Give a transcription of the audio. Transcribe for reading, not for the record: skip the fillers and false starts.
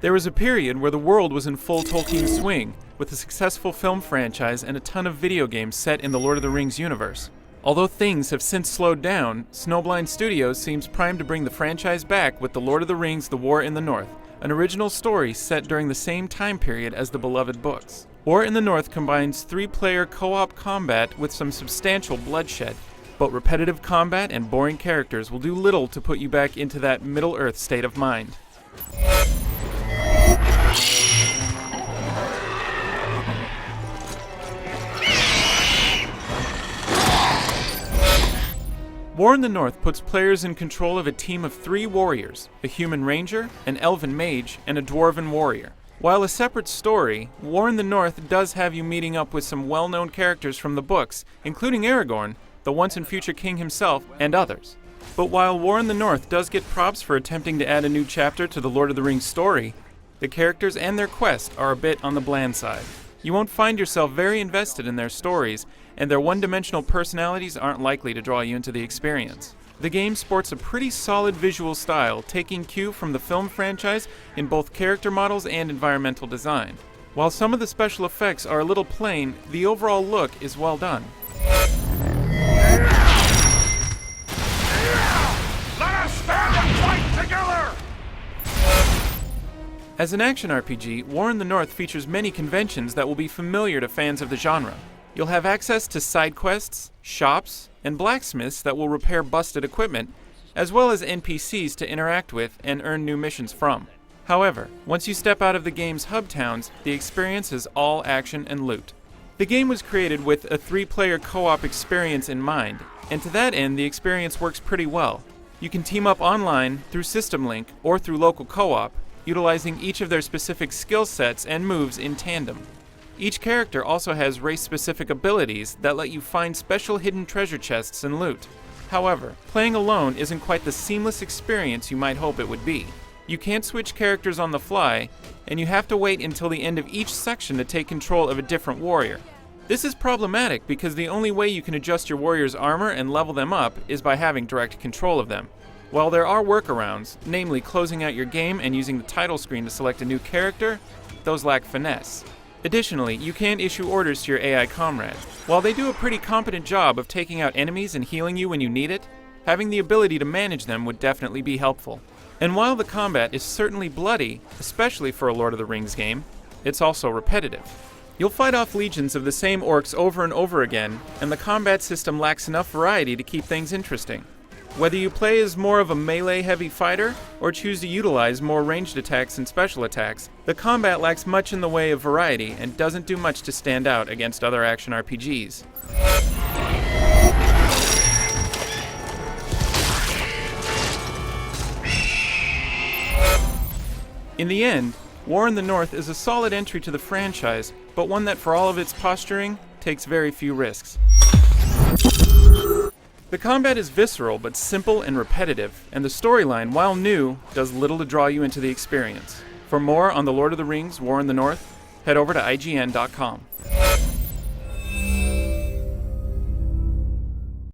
There was a period where the world was in full Tolkien swing, with a successful film franchise and a ton of video games set in the Lord of the Rings universe. Although things have since slowed down, Snowblind Studios seems primed to bring the franchise back with The Lord of the Rings: The War in the North, an original story set during the same time period as the beloved books. War in the North combines 3-player co-op combat with some substantial bloodshed, but repetitive combat and boring characters will do little to put you back into that Middle-earth state of mind. War in the North puts players in control of a team of 3 warriors, a human ranger, an elven mage, and a dwarven warrior. While a separate story, War in the North does have you meeting up with some well-known characters from the books, including Aragorn, the once and future king himself, and others. But while War in the North does get props for attempting to add a new chapter to the Lord of the Rings story, the characters and their quest are a bit on the bland side. You won't find yourself very invested in their stories, and their one-dimensional personalities aren't likely to draw you into the experience. The game sports a pretty solid visual style, taking cue from the film franchise in both character models and environmental design. While some of the special effects are a little plain, the overall look is well done. Let us stand and fight together! As an action RPG, War in the North features many conventions that will be familiar to fans of the genre. You'll have access to side quests, shops, and blacksmiths that will repair busted equipment, as well as NPCs to interact with and earn new missions from. However, once you step out of the game's hub towns, the experience is all action and loot. The game was created with a 3-player co-op experience in mind, and to that end the experience works pretty well. You can team up online, through System Link, or through local co-op, utilizing each of their specific skill sets and moves in tandem. Each character also has race-specific abilities that let you find special hidden treasure chests and loot. However, playing alone isn't quite the seamless experience you might hope it would be. You can't switch characters on the fly, and you have to wait until the end of each section to take control of a different warrior. This is problematic because the only way you can adjust your warrior's armor and level them up is by having direct control of them. While there are workarounds, namely closing out your game and using the title screen to select a new character, those lack finesse. Additionally, you can't issue orders to your AI comrade. While they do a pretty competent job of taking out enemies and healing you when you need it, having the ability to manage them would definitely be helpful. And while the combat is certainly bloody, especially for a Lord of the Rings game, it's also repetitive. You'll fight off legions of the same orcs over and over again, and the combat system lacks enough variety to keep things interesting. Whether you play as more of a melee-heavy fighter, or choose to utilize more ranged attacks and special attacks, the combat lacks much in the way of variety and doesn't do much to stand out against other action RPGs. In the end, War in the North is a solid entry to the franchise, but one that for all of its posturing, takes very few risks. The combat is visceral but simple and repetitive, and the storyline, while new, does little to draw you into the experience. For more on The Lord of the Rings: War in the North, head over to IGN.com.